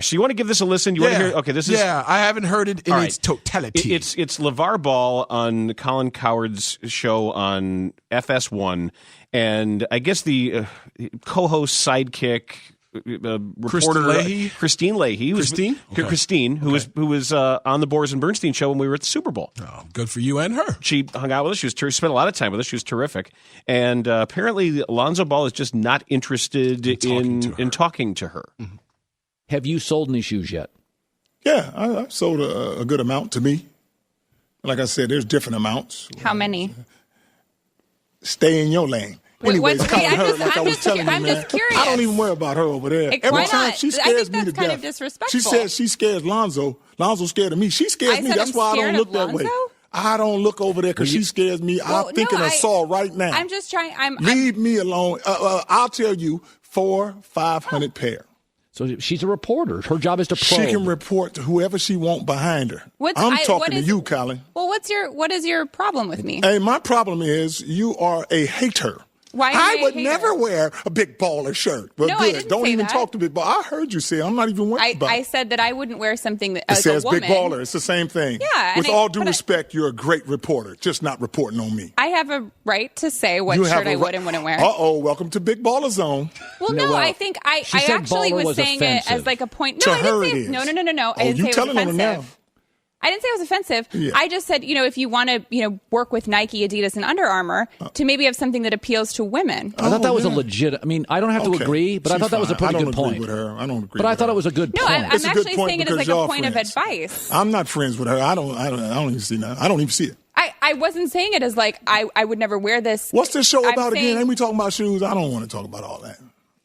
So you want to give this a listen? You want to hear? Okay, this is. Yeah, I haven't heard it in its totality. It's Lavar Ball on Colin Cowherd's show on FS1, and I guess the co-host sidekick. Reporter Leahy? Kristine Leahy, Kristine, who was on the Boris and Bernstein show when we were at the Super Bowl. Oh, good for you and her. She hung out with us. She spent a lot of time with us. She was terrific. And apparently, Lonzo Ball is just not interested in talking to her. Mm-hmm. Have you sold any shoes yet? Yeah, I've sold a good amount to me. Like I said, there's different amounts. How many? Stay in your lane. Anyways, I'm just curious. I don't even worry about her over there. Why not? She scares me to death. Kind of disrespectful. She says she scares Lonzo. Lonzo's scared of me. She scares me. That's why I don't look that way. I don't look over there because she scares me. I'm thinking assault right now. I'm just trying. Leave me alone. I'll tell you, 400-500 pair. So she's a reporter. Her job is to probe. She can report to whoever she wants behind her. I'm talking to you, Colin. Well, what is your problem with me? Hey, my problem is you are a hater. Why I would never wear a big baller shirt. But no, good. I didn't Don't say even that. talk to big baller. I heard you say I'm not even worried about it. I said that I wouldn't wear something that it says a woman. big baller. It's the same thing. Yeah. With all due respect, you're a great reporter, just not reporting on me. I have a right to say what shirt I would and wouldn't wear. Welcome to Big Baller Zone. Well, no, I think I actually was saying offensive. it as like a point. No, I didn't say it. No. I didn't say it was offensive. I didn't say it was offensive. Yeah. I just said, if you want to, work with Nike, Adidas, and Under Armour to maybe have something that appeals to women. I thought that was a legit. I mean, I don't have to agree, but I thought that was a pretty good point. I don't agree with her. I don't agree. But I thought it was a good point. No, I'm actually saying it as like a point of advice. I'm not friends with her. I don't even see that. I don't even see it. I wasn't saying it as like I would never wear this. What's this show about again? Ain't we talking about shoes? I don't want to talk about all that.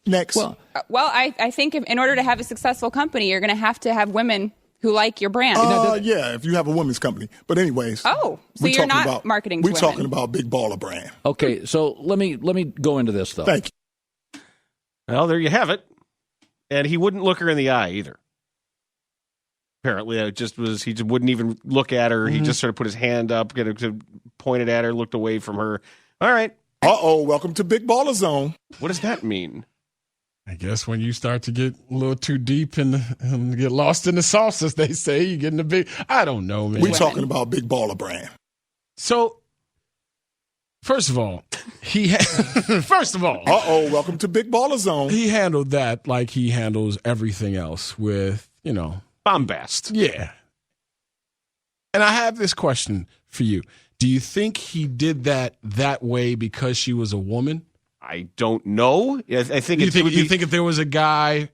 Next. Well, I think in order to have a successful company, you're going to have women who like your brand. Yeah, if you have a women's company. But anyways. Oh, so you're not marketing to women. We're talking about Big Baller brand. Okay, so let me go into this, though. Thank you. Well, there you have it. And he wouldn't look her in the eye either. Apparently, he just wouldn't even look at her. Mm-hmm. He just sort of put his hand up, pointed at her, looked away from her. All right. Welcome to Big Baller Zone. What does that mean? I guess when you start to get a little too deep and get lost in the sauce, as they say, you get in the big. I don't know, man. We're talking about Big Baller brand. So, first of all, welcome to Big Baller Zone. He handled that like he handles everything else with, bombast. Yeah. And I have this question for you. Do you think he did that way because she was a woman? I don't know. I think you think if there was a guy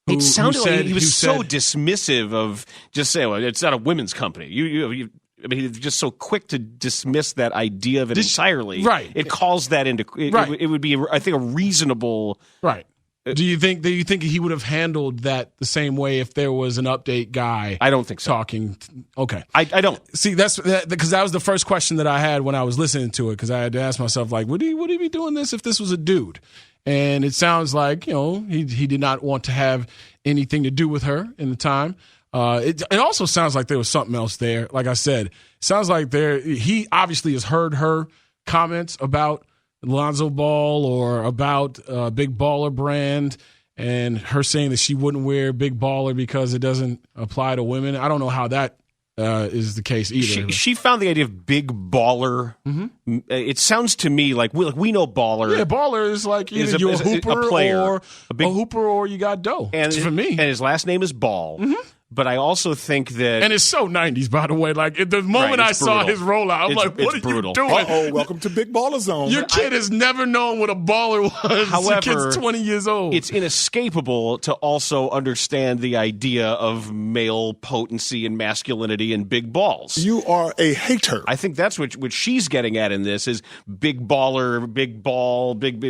who, it sounded like he was so said, dismissive of just saying, well, it's not a women's company. I mean, he's just so quick to dismiss that idea of it entirely. Right. It calls that into it would be, I think, a reasonable. Right. Do you think he would have handled that the same way if there was an update guy? I don't think so. Talking. Okay. I don't. See, that's because that was the first question that I had when I was listening to it, because I had to ask myself, like, would he be doing this if this was a dude? And it sounds like, he did not want to have anything to do with her in the time. It also sounds like there was something else there. Like I said, it sounds like he obviously has heard her comments about Lonzo Ball or about Big Baller brand, and her saying that she wouldn't wear Big Baller because it doesn't apply to women. I don't know how that is the case either. She found the idea of Big Baller. Mm-hmm. It sounds to me like we know baller. Yeah, baller is like either you're a hooper, a player, or a hooper, or you got dough. And for me, and his last name is Ball. Mm-hmm. But I also think that... And it's so 90s, by the way. Like, the moment I saw his rollout, I'm like, what are you doing? Welcome to Big Baller Zone. Your kid has never known what a baller was. However, your kid's 20 years old. It's inescapable to also understand the idea of male potency and masculinity and big balls. You are a hater. I think that's what she's getting at in this is big baller, big ball, big.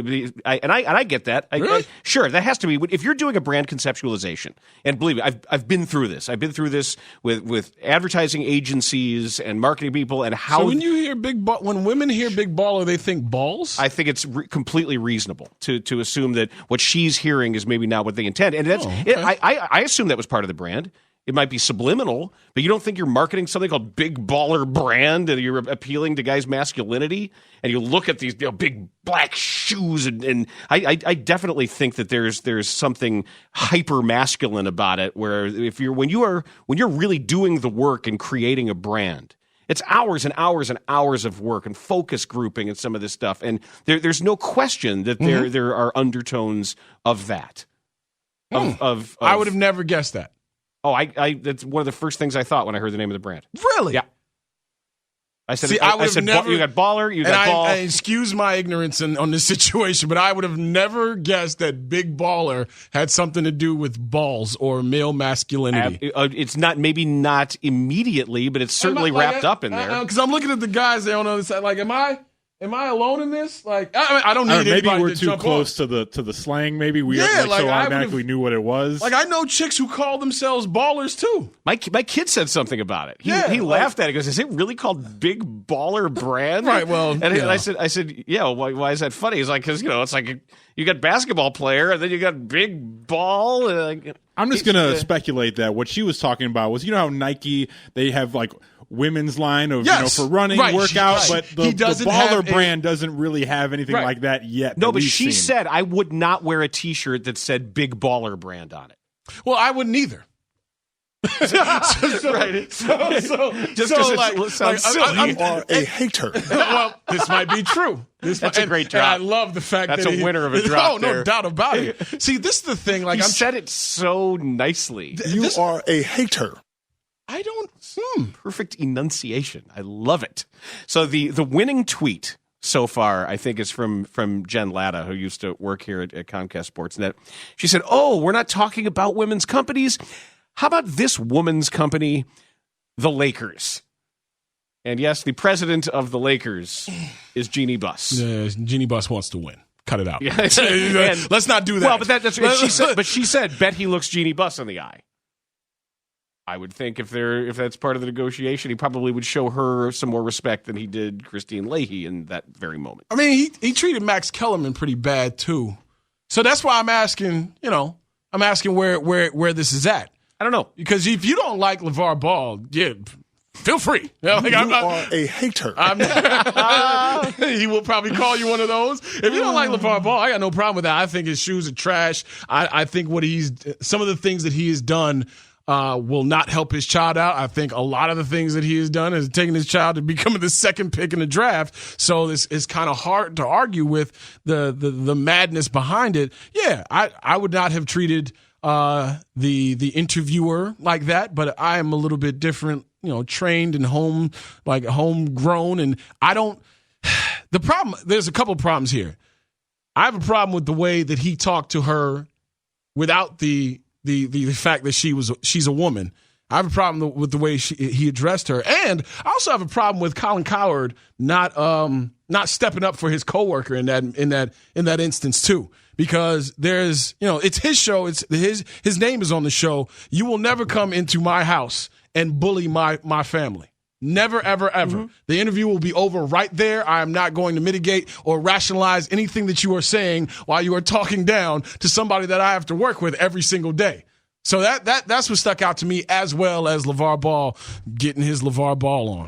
And I get that. Really? Sure, that has to be. If you're doing a brand conceptualization, and believe me, I've been through this. I've been through this with advertising agencies and marketing people and how. So when you hear when women hear big baller, they think balls? I think it's completely reasonable to assume that what she's hearing is maybe not what they intend, and that's. Okay. I assume that was part of the brand. It might be subliminal, but you don't think you're marketing something called Big Baller Brand and you're appealing to guys' masculinity? And you look at these big black shoes, and I definitely think that there's something hyper masculine about it. Where when you're really doing the work and creating a brand, it's hours and hours and hours of work and focus grouping and some of this stuff. And there's no question that there are undertones of that. I would have never guessed that. Oh, that's one of the first things I thought when I heard the name of the brand. Really? Yeah. I said, See, I said never, you got baller, you got ball. I excuse my ignorance on this situation, but I would have never guessed that Big Baller had something to do with balls or male masculinity. It's maybe not immediately, but it's certainly wrapped up in there. Because I'm looking at the guys there on the other side. Like, am I alone in this? Like, I don't need anybody maybe we're to too jump close on. to the slang. Maybe we so automatically knew what it was. Like, I know chicks who call themselves ballers too. My kid said something about it. He laughed at it. He goes, "Is it really called Big Baller Brand?" Right. Well, and I said, "Yeah. Why is that funny?" He's like, "Because it's like you got basketball player, and then you got big ball." I'm just gonna speculate that what she was talking about was, how Nike, they have like women's line of for running, workout, but the baller brand doesn't really have anything like that yet. No, but she said I would not wear a T-shirt that said Big Baller Brand on it. Well, I wouldn't either. Sounds silly. You are a hater. Well, this might be true. That's a great drop. And I love the fact that's that a winner of a drop. No doubt about it. See, this is the thing. Like, you said it so nicely. You are a hater. I don't. Perfect enunciation. I love it. So the winning tweet so far, I think, is from Jen Latta, who used to work here at Comcast Sportsnet. She said, "Oh, we're not talking about women's companies. How about this woman's company, the Lakers?" And yes, the president of the Lakers is Jeannie Buss. Jeannie Buss wants to win. Cut it out. Yeah. Let's not do that. Well, but that's she said. Bet he looks Jeannie Buss in the eye. I would think if that's part of the negotiation, he probably would show her some more respect than he did Kristine Leahy in that very moment. I mean, he treated Max Kellerman pretty bad too. So that's why I'm asking. I'm asking where this is at. I don't know, because if you don't like LaVar Ball, feel free. You are a hater. He will probably call you one of those. If you don't like LaVar Ball, I got no problem with that. I think his shoes are trash. I think some of the things that he has done will not help his child out. I think a lot of the things that he has done is taking his child to becoming the second pick in the draft. So this is kind of hard to argue with the madness behind it. Yeah, I would not have treated the interviewer like that, but I am a little bit different, trained and homegrown, and I don't. The problem, there's a couple of problems here. I have a problem with the way that he talked to her without the fact that she's a woman. I have a problem with the way he addressed her, and I also have a problem with Colin Cowherd not stepping up for his coworker in that instance too. Because there's, it's his show. It's his name is on the show. You will never come into my house and bully my family. Never, ever, ever. Mm-hmm. The interview will be over right there. I am not going to mitigate or rationalize anything that you are saying while you are talking down to somebody that I have to work with every single day. So that's what stuck out to me, as well as LaVar Ball getting his LaVar Ball on.